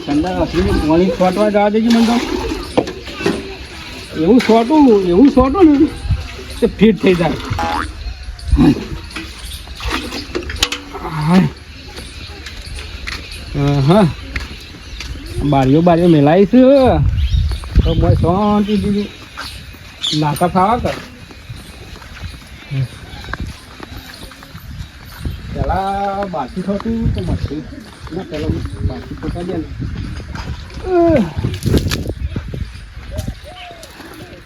ઠંડા રાખીને પાણી છોટવા જવા દેજો મને તો એવું છોટું ને તે ફિટ થઈ જાય. હા બારીઓ મેલાઈ છે તો મેં શાંતિ દીધી નાકા ખાવા કર. પેલા બાકી થતું તો મસ્તી ના પેલા બાકી પોતા દે ને.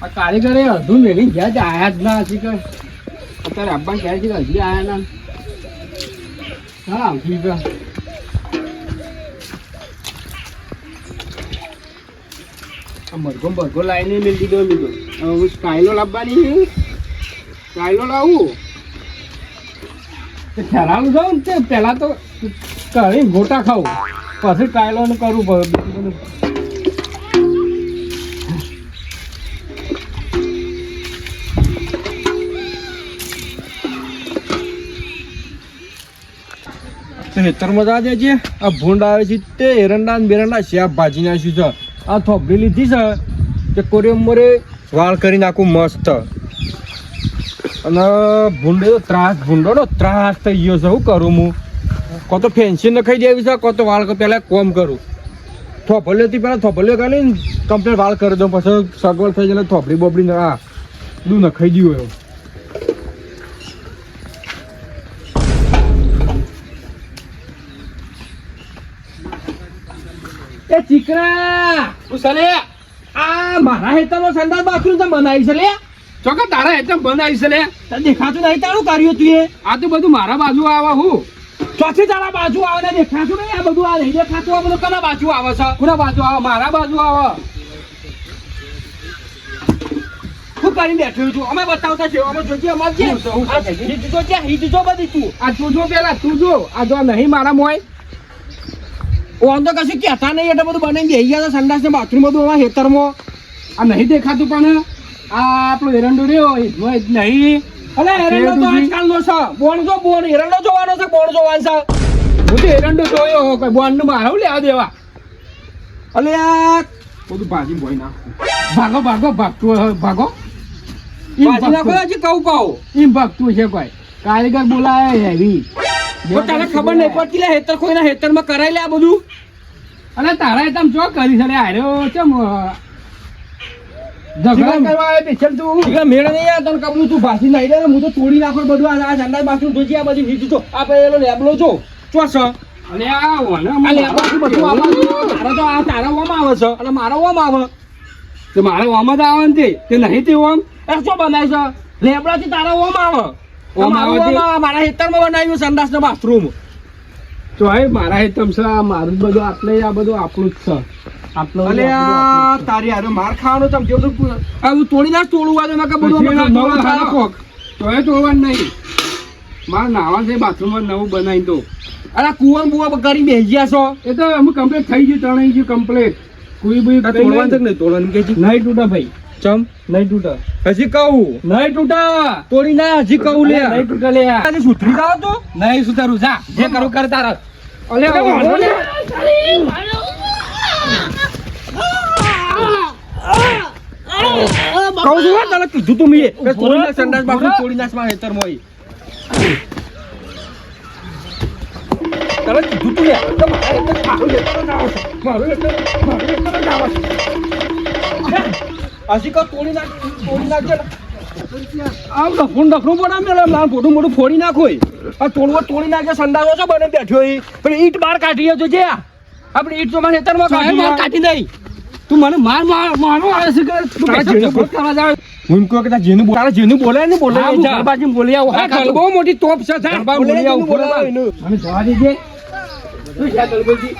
આ કારીગરે અડધું મેલી ગયા જ આયા જ ના હજી કે અત્યારે આપવા ક્યારે છે હજી આયા ના. હા ઠીક છે. મરઘો લાવીને મેળ દીધો લીધો. હવે સ્ટાઈલો લાવવાની સ્ટાઈલો લાવું ઠેરાવું જાઉં ને તે પહેલાં તો કરી ગોટા ખાવું પછી સ્ટાઈલોનું કરવું પડે. બીજું બધું ખેતરમાં જા દેજે. આ ભૂંડ આવે છે તે એરંડા ને બેરંડા શાક ભાજી નાખ્યું છે. આ થોભરી લીધી છે તે કોરે મોરે વાળ કરી નાખું મસ્ત. અને ભૂંડે તો ભૂંડો ત્રાસ થઈ ગયો છે. શું કરું હું? કો તો ફેન્સી ન ખાઈ દેવી છે, કો તો વાળ પહેલાં કોમ કરું. થોભલીઓથી પહેલાં થોભલીઓ કાઢી ને કમ્પ્લીટ વાળ કરી દઉં. પછી સગવડ થઈ જાય થોભરી બોબડી આ દૂધ ન ખાઈ દઉં એવું. એ ચીકરા ઉસલે આ મારા હેતરમાં સંડાસ બાથરૂમ તો બનાવી છે લે. ચોકા તારા હેતમ બનાવી છે લે. તને દેખાતું નહીં તારું કર્યું તું એ? આ તો બધું મારા બાજુ આવે. હું ચોથી તારા બાજુ આવે ને દેખાતું નહીં? આ બધું આ નહીં દેખાતું. આ બધું કના બાજુ આવે છે? કોના બાજુ આવે? મારા બાજુ આવે. શું કરીને બેઠું છું? અમે બતાવતા છે. અમે જોજે અમાર છે હિટ જો બધી તું આ તું જો પેલા તું જો આ જો નહીં મારા મોય ઓન તો કશું કહેતા નહીં. એટલે બધું બનાવીને બેસી ગયા હતા સંડાસ ને બાથરૂમ બધું અમારા ખેતરમાં. આ નહીં દેખાતું પણ આ આપણો એરંડો રહ્યો નહીં. અલે એરંડો તો આજકાલનો છે. બોણ જો બોણ એરંડો જોવાનો છે. બોણ જોવાનો છે. હું તો એરંડો જોયો કોઈ બોણ નું મારે લેવા દેવા. અલે આ બધું ભાજી ભોઈ નાખું. ભાગો ભાજી નાખો. હજી કહું એમ ભાગતું છે કોઈ કારીગર બોલાય હેવી. તને ખબર નહીં પડતી લે હેતર કોઈના હેતરમાં કરાય લે આ બધું. અને તારા હેતમ ચો કરી છે આર્યો ચમ ઝઘડા કરવા આવે પેશલ તું મેળ નહીં યાર. તને કબલું તું ભાસી નહીં લે. હું તો તોડી નાખો બધું. આ સંડાસ બાથરૂમ જોજી આ બધી વીજ જો આ પેલો લેબલો જો ચોસ. અને આ લેબલાથી બધું આવે. તારા તો આ તારા ઓમ આવે છે અને મારા ઓમ આવે. તો મારા ઓમ જ આવે ને તે નહીં તે ઓમ એ શું બનાય છે? લેબલાથી તારા ઓમ આવે. મારા હેતરમાં બનાવ્યું સંડાસ ને બાથરૂમ. તો મારા હેતમ છે. મારું બધું આટલે આ બધું આપણું જ છે. તારી હારે માર ખાવાનું તમ જેવું તોડી ના તોડવું તોડવાનું નહીં. મારે નાવા છે બાથરૂમમાં નવું બનાવી દો. અરે કુવા બુવા કરી બેસી ગયા છો? એ તો અમુક કમ્પ્લીટ થઈ ગયું. ત્રણેય ગયું કમ્પ્લીટ. કોઈ બી તોડવાનું છે નહીં તોડવાનું કે નહીં તૂટા ભાઈ. ચમ નહીં તૂટા હજી કહું નહીં તૂટા તોડી ના હજી કહું લે નહીં તૂટા લે. સુધરી જાવ તો નહીં સુધારું. જા જે કરું કર તારા. અલે કહું છું તને કીધું તું મેં તોડી નાખ સંડાસ બાથરૂમ તોડી નાખ મારા હેતર મોય. તને કીધું તું હજી કો તોડી નાખજે. આ ડફરું બનાવે લાલ મોટું મોટું ફોડી નાખો. આ તોડી નાખે સંડાસો છો બને બેઠ્યો પણ ઈટ બહાર કાઢી જો છે. આપણે ઈટ તો મારા હેતરમાં કાઢી નહીં. તું મને મારવા આવે છે કે તું કરવા જાવ? હું કહું કે જેનું તારા જેનું બોલે ને બોલે બાજુ બોલી આવો. બહુ મોટી તોપ છે. બોલી આવો મને જવા દેજે. તું ક્યાં ગલબોજી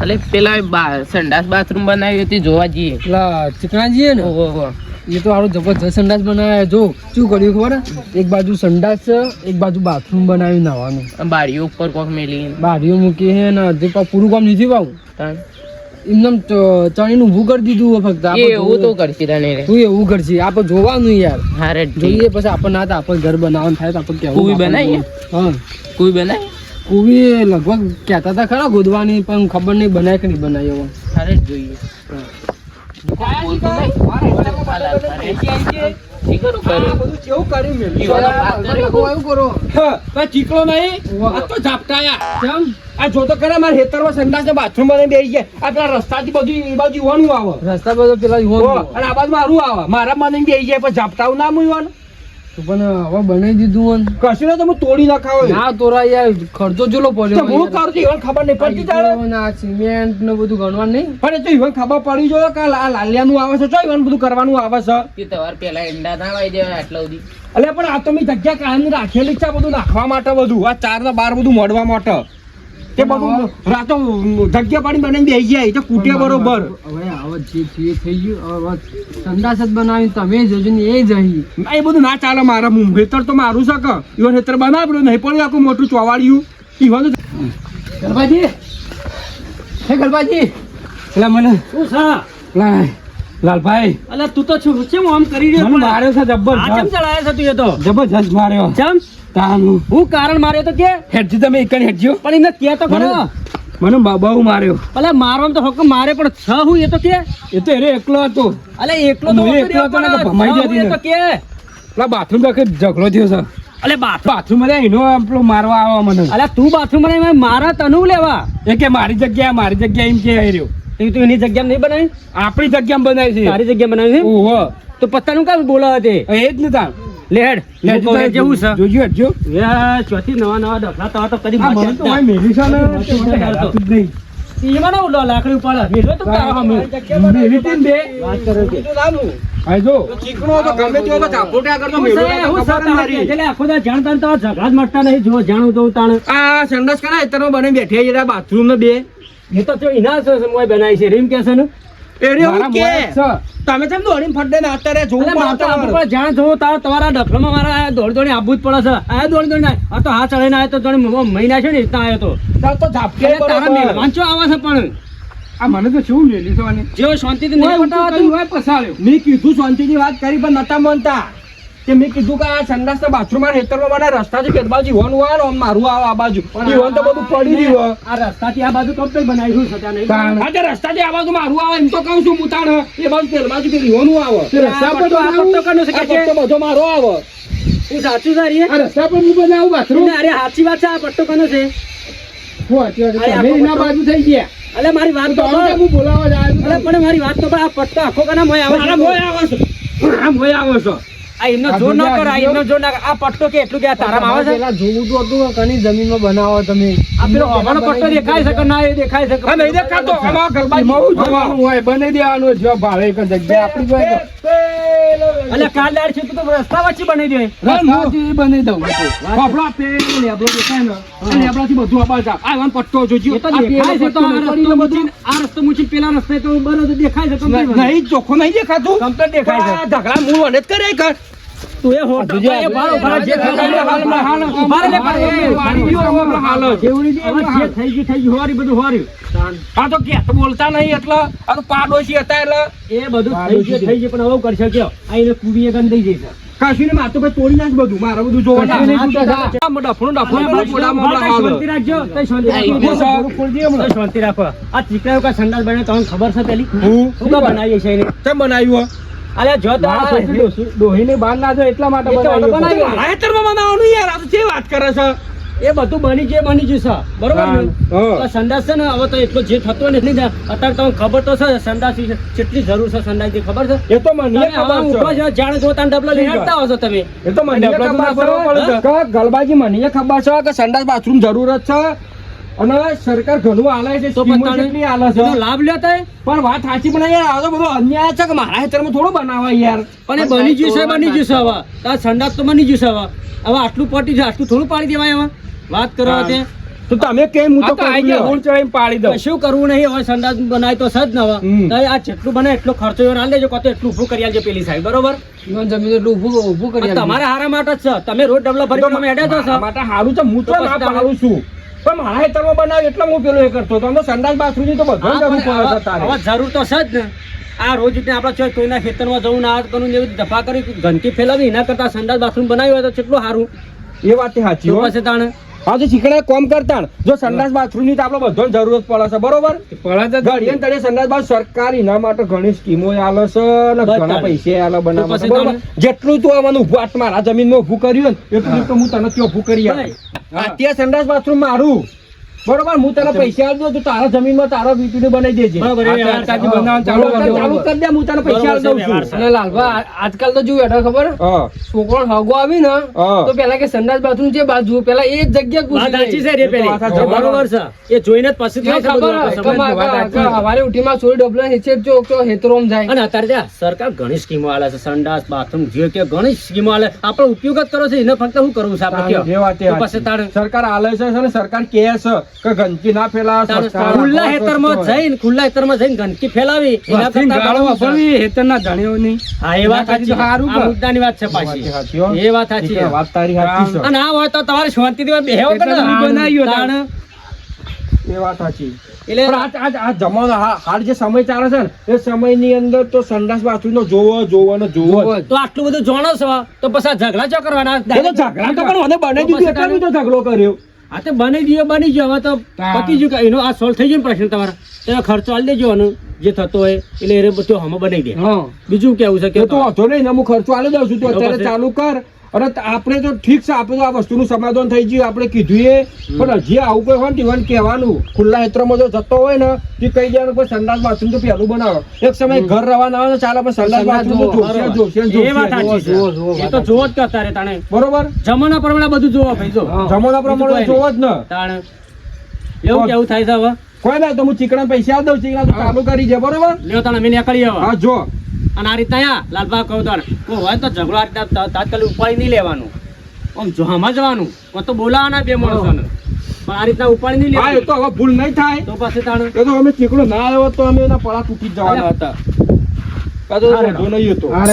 અલે પેલા સંડાસ બાથરૂમ બનાવી હતી જોવા જઈએ. પેલા ચિકણા જઈએ ને એ તો આરો જબરજસ્ત સંડાસ બનાવ્યા. જો શું કર્યું ખબર? એક બાજુ સંડાસ છે એક બાજુ બાથરૂમ બનાવી નાવાનું. બારીઓ ઉપર કોક મેલી બારીઓ મૂકી હે ને હજી પૂરું કામ નથી પાવું. એમનેમ ચણીનું ઊભું કરી દીધું હોય ફક્ત એ આપણે એવું તો કરશે તને રે. તું એવું કરશે આપણે જોવાનું યાર હારે જોઈએ પછી આપણને ના તો આપણે ઘર બનાવવાનું થાય તો આપણે કેવું કુવી બનાવીએ? હા કોઈ બનાય કુવી લગભગ કહેતા હતા ખરા ગોદવાની પણ ખબર નહીં બનાય કે નહીં બનાય હવે હારે જ જોઈએ. ચીકણું કર્યું. કેવું કર્યું મેં ચીકણો ભાત કર્યો. એવું કરો ચીકલો નહીં વાહ. આ તો ઝાપટાયા કેમ આ જો તો કરે મારા ખેતરમાં સંડાસ ને બાથરૂમ બનાવી બેસી ગયા આ પેલા રસ્તાથી બધું એ બાજુ ઈવાનું આવે રસ્તા પર તો પેલા હો, યુવાન અને આ બાજુ મારું આવે મારા મને બેસી જાય પણ ઝાપટાવું ના મૂવાનું પણ હવે બનાવી દીધું હોય ને. કશું ને તમે તોડી નાખાવો ના તોરા યાર ખર્ચો ચેલો તો પડ્યો હું કરું છું ઈવન ખબર નહીં પડતી તારે આ સિમેન્ટ ને બધું ગણવાનું નહીં પણ એ તો ઈવન ખબર પડી જોઈએ કે આ લાલિયાનું આવે છે તો ઈવન બધું કરવાનું આવે છે તે તમારે પેલા ઈંડા ના વાઈ દેવાય આટલા સુધી. એટલે પણ આ તો મેં જગ્યા કાયમ રાખેલી છે આ બધું નાખવા માટે બધું આ 4 ને 12 બધું મળવા માટે તે બધું રાતો જગ્યા પાડી બનાવીને બેસી જાય તો કૂટે બરોબર હવે હવે જે છે એ થઈ ગયું હવે સંડાસ જ બનાવી તમે જોજો ને એ જઈ એ બધું ના ચાલે મારા મું હેતર તો મારું છે કે ઈવન હેતર બનાવ્યું નહીં પડ્યું આખું મોટું ચોવાડ્યું ઈવન ગરબાજી હે ગરબાજી એટલે મને શું છે લાલભાઈ અલા તું તો છું કેમ આમ કરી રહ્યો મને માર્યો છે આ કેમ જબરજસ્ત ચડાયો છે તું એ તો જબરજસ્ત માર્યો કેમ તાનું હું કારણ માર્યો તો કે હેડજી તમે એક હેડજો પણ એને કે તો ખરો મને બહુ માર્યો અલે મારવા તો હક મારે પણ છ હું એ તો કે એ તો એરે એકલો હતો અલે એકલો તો હું હતો એકલો હતો ને પણ કે ભમાઈ છ હું જતી એ તો કે પેલા બાથરૂમ પાસે ઝઘડો થયો છે અલે બાથરૂમ માં એનો પેલો મારવા આવે મને અલે તું બાથરૂમ બનાવી મારા તનું લેવા એ કે મારી જગ્યા એમ કે રહ્યો તું એની જગ્યા નહીં બનાવી આપણી જગ્યામાં બનાવી છે તારી જગ્યા બનાવી છે ઓહો તો પત્તાનું કામ બોલાવે તે એ જ ને તાર લેડ લેજો જેવું છે જોજો હેડજો એ ચોથી નવા ડખલા તો કદી આ મને તો ભાઈ મેલી છે ને નથી મને હેડાતું જ નહીં. એમાં ના ઉડો લાકડી ઉપાડે મેલો તો તારા સામે. મેલી હતી ને બે વાત કરે કે ભાઈ જો ચીકણો તો ગમે તેવો તો ઝાપોટા કરતો મેલો હું તો ખબર જ મારી. એટલે આખો દા જાણતા તો ઝઘડા જ મળતા નહીં જો જાણું તો તાણ આ સંડાસ કરાય તરફ બને બેઠી જરા બાથરૂમ ને બે એ તો જો ઇના છે મોય બનાવી છે રીમ કે છે ને એરે હું મારા કે મોય જ છે. તમે કેમ દોડીને ફટે ને અત્યારે જોવું એટલે મારે તો પડે આપણા તમારે. પર જાણ જોવો તાર તમારા ડફલામાં મારા આ દોડી દોડી આવવું જ પડે છે આ દોડી દોડી ના આ તો હાથ ચડીને આવ્યો તો જાણે મહિના છે ને રીતના આવ્યો તો તાર તો ઝાપકે એટલે તારા બરોબર. મહેમાન ચો આવે છે પણ આ મને તો શું મેલી છે આને? જેવો શાંતિથી નહીં પટાવા હોય પસાડ્યો મેં કીધું શાંતિની વાત કરી પણ નતા માનતા કે મેં કીધું કે આ સંડાસ તો બાથરૂમમાં હેતરમાં મને રસ્તાથી પેટબાજી હોવાનું આવે ને આમ મારું આવે આ બાજુ ઈવન તો બધું પડી રહ્યું આ રસ્તાથી આ બાજુ કમ્પ્લેટ બનાવ્યું છે ત્યાં નહીં આજે રસ્તાથી આ બાજુ મારું આવે એમ તો કહું છું મુતાણ એ બાજુ પેલબાજુ પેલી હોવાનું આવે રસ્તા પર તો આ પટ્ટો કરનો છે કે આ પટ્ટો બધો મારો આવે હું સાચું છે રે આ રસ્તા પર હું બનાવું બાથરૂમ અરે સાચી વાત છે આ પટ્ટો કરનો છે તમે એના બાજુ થઈ ગયા અલે મારી વાત તો તો હું બોલાવા જાય અલે પણ મારી વાત તો આ પટ્ટો આખો કના મોય આવે મારા મોય આવે છે આ મોય આવે છે આ એમનો જોર ના કર આ એમનો જોર ના કર આ પટ્ટો કે એટલું કે આ તારામાં આવે છે પેલા જોવું તો હતું કે કની જમીનમાં બનાવો તમે આ પેલો હવાનો પટ્ટો દેખાય છે કે ના એ દેખાય છે કે આ નહીં દેખાતો આમાં ગરબાજી બહુ જોવાનું હોય બની દેવાનું જો ભાડે એક જગ્યા આપણી જોઈ અલે કાલદાર છે તું તો રસ્તા વચ્ચે બનાવી દે રસ્તાથી બની દઉં બાપડા પેલું લેબડો દેખાય ને આ લેબડાથી બધું આબાજ આ વન પટ્ટો જોજો એ તો દેખાય છે તો આ રસ્તો મૂકીને આ રસ્તો મૂકીને પેલા રસ્તે તો બરોબર દેખાય છે complete. નહીં ચોખ્ખો નહીં દેખાતું Complete દેખાય છે. આ ઢગલા મૂળ વને જ કરે કર તું એ હોટ એ બારો બારો જે થઈ ગયું હાલ ઉભા રે પર એ વાળી ગયો હવે હાલ જેવડી જે થઈ ગયું હોરી બધું હોર્યું આ તો કે બોલતા નહીં એટલે આ તો પાડોશી હતા એટલે એ બધું થઈ ગયું પણ હવે કરશે કયો આ એને કુબીએ ગંધાઈ જશે કાશી ને માથું ભાઈ તોડી નાખ બધું મારે બધું જોવા શાંતિ રાખજો તઈ શાંતિ રાખો આ ચીકણા કા સંડાસ બને તમને ખબર છે પેલી શું કા બનાવીએ છે એને કેમ બનાવ્યું અલે જો તો ડોહીને બહાર ના જાય એટલા માટે બનાવ્યું. બનાવવાનું યાર આ તો જે વાત કરે છે એ બધું બની ગયું છે બરોબર ને હા. તો સંડાસ છે ને હવે તો એટલો જે થતો નથી ને અત્યારે તમને ખબર તો છે સંડાસ વિશે કેટલી જરૂર છે સંડાસ ની ખબર છે એ તો મને તમે આવા ખબર ઉઠો છે છો જાણે જોતા ડબલો લઈને હટતા હશો તમે એ તો મને ખબર છે કે ગલબાજી મને ખબર છે કે સંડાસ બાથરૂમ જરૂરત છે અને સરકાર ઘણું આલે છે તો સ્કીમો પતાને કેટલી આલે છે એનો લાભ લેતા હોય. પણ વાત સાચી પણ યાર આ તો બધો અન્યાય છે કે મારા હેતરમાં થોડું બનાવાય યાર પણ એ બની ગયું છે બની ગયું છે હવે તાર સંડાસ તો બની ગયું છે હવે આટલું પટી છે આટલું થોડું પાડી દેવાય હવે વાત કરો તે તો તમે કેમ હું તો આ તો આઈ ગયા. હું ચડાઈને પાડી દઉં કશું કરવું નહીં હવે સંડાસ બનાય તો સજ ને હવે હમ. તો આ જેટલું બને એટલો ખર્ચો એવો ના લેજો કાં તો એટલું ઊભું કરી આલજો પેલી સાઈડ બરોબર ઈવન જમીન એટલું ઊભું કરી તમારા હારા માટે જ છે તમે રોજ ડબલા ભરી તમે હેડ્યા છો મારા માટે હારું છે હું તો ના પાડું છું પણ મારા હેતરમાં બનાવ્યું એટલે હું પેલું એ કરતો હતો. આમ તો સંડાસ બાથરૂમની તો બધું જરૂર પડે છે તારે. હવે જરૂર તો છે જ ને. આ રોજ ઉઠીને આપણે ચોય કોઈના ખેતરમાં જવું ને આ કરવું ને એવી દફા કરી ગંદકી ફેલાવી એના કરતા સંડાસ બાથરૂમ બનાવ્યું હોય તો કેટલું સારું. એ વાત સાચી તો હો. પછી તાણે હા તો ચીકણા કોમ કરતા ને. જો સંડાસ બાથરૂમની તો આપણે બધાને જરૂરત પડે છે બરોબર. ઘડીએ ને તળિયે સંડાસ બાથ સરકાર એના માટે ઘણી સ્કીમો આલે છે ને ઘણા પૈસા આલે બનાવવા પછી બરોબર. જેટલું તું મને ઊભું આટ મારા જમીનમાં ઊભું કર્યું ને એટલું તો હું તને ત્યાં ઊભું કરી આપીશ. અત્યારે સંડાસ બાથરૂમ મારું બરોબર. હું તને પૈસા આપી દઉં તો તારા જમીનમાં તારા વીટીને બનાવી દેજે. બરોબર, એ વ્યવહાર સાચી બનાવવાનું ચાલુ કરી દો. ચાલુ કરી દે. હું તને પૈસા આપી દઉં છું. અને લાલભા આજકાલ તો જોયું એટલે ખબર હા છોકરો હગો આવી ને હા. તો પેલા કે સંડાસ બાથરૂમ છે બાજુ પેલા એ જ જગ્યા પૂછી વાત સાચી લે. છે રે પેલી. વાત સાચી. બરોબર છે. એ જોઈને જ પછી થાય એ છે બધું ખબર આપણે સમજ. વાત સાચી. હવારે ઉઠીમાં સોળી ડબલા હેચે જો હેતરોમ જાય. અને અત્યારે ત્યાં સરકાર ઘણી સ્કીમો આલે છે સંડાસ બાથરૂમ જે કે ઘણી સ્કીમો આલે આપણે ઉપયોગ જ કરો છે એને ફક્ત શું કરવું છે આપણે કયો? એ વાત એ તો પછી સાચી. તાણે સરકાર આલે છે અને સરકાર કહે છે કે ગંદકી ના ફેલાવે. સરકાર ખુલ્લા હેતરમાં જઈને ગંદકી ફેલાવી એના કરતા હા એ વાત સાચી. આ મુદ્દાની વાત છે પાછી. વાત સાચી હો. એ વાત સાચી છે. વાત તારી સાચી છે. અને આ હોય તો તમારે શાંતિથી બેહવો પડે ને. એટલે બનાવ્યો તાણે. એ વાત સાચી. એટલે પણ આ જમાનો હાલ જે સમય ચાલે છે ને એ સમયની અંદર તો સંડાસ બાથરૂમ નો જોવો ને જોવો જ. તો આટલું બધું જાણો છો તો પછી આ ઝઘડા ચો કરવાના? એ તો ઝઘડા તો પણ મને બનાવી દીધું એટલે બી તો ઝઘડો કર્યો. હા તો બની ગયો હવે તો પતી ગયું કે એનો આ સોલ્વ થઈ ગયો ને પ્રશ્ન તમારો. તેનો ખર્ચો આલી દેજો આનો જે થતો હોય એટલે એ બધું હમણાં બનાવી દે. બીજું કેવું છે એ કે તો વાંધો નહીં ને, હું ખર્ચો આલી દઉં છું. તું અત્યારે પછી? ચાલુ કર. અને આપણે તો ઠીક છે, આપણે તો આ વસ્તુનું સમાધાન થઈ ગયું, આપણે કીધું એ. પણ હજી આવું કોઈ હોય ને ટીવાને કહેવાનું ખુલ્લા હેતરમાં જો જતો હોય ને તે કહી દેવાનું કોઈ સંડાસ બાથરૂમ તો પહેલું બનાવો. એક સમય ઘર રવાના આવે ને ચાલે પણ સંડાસ બાથરૂમ તો જોશે ને એ વાત સાચી જોશે. છે. એ તો જોવો જ કે અત્યારે તાણે બરોબર. જમાના પ્રમાણે બધું જોવો ભાઈ જો. જમાના પ્રમાણે જોવો જ ને. તાણે એવું કેવું થાય છે હવે? કોઈ ના તો હું ચીકણા પૈસા આપી દઉં. ચીકણા તો ચાલુ કરી દે બરોબર. લ્યો તાણે અમે નીકળીએ હવે. હા જો અને આ રીતના અહીંયા લાલબા કહું તાણે કોઈ હોય તો ઝઘડો આ રીતના તાત્કાલિક ઉપાડી નહીં લેવાનું. આમ જો સમજવાનું કોઈ તો બોલાવાના બે માણસોને પણ આ રીતના ઉપાડી નહીં હા એ લેવાનું. તો હવે ભૂલ નહીં થાય. તો પછી તાણે એ તો અમે ચીકણો ના આવ્યો તો અમે એના પડા તૂટી જ જવાના હતા. આ તો વાંધો નહીં હતો. હા,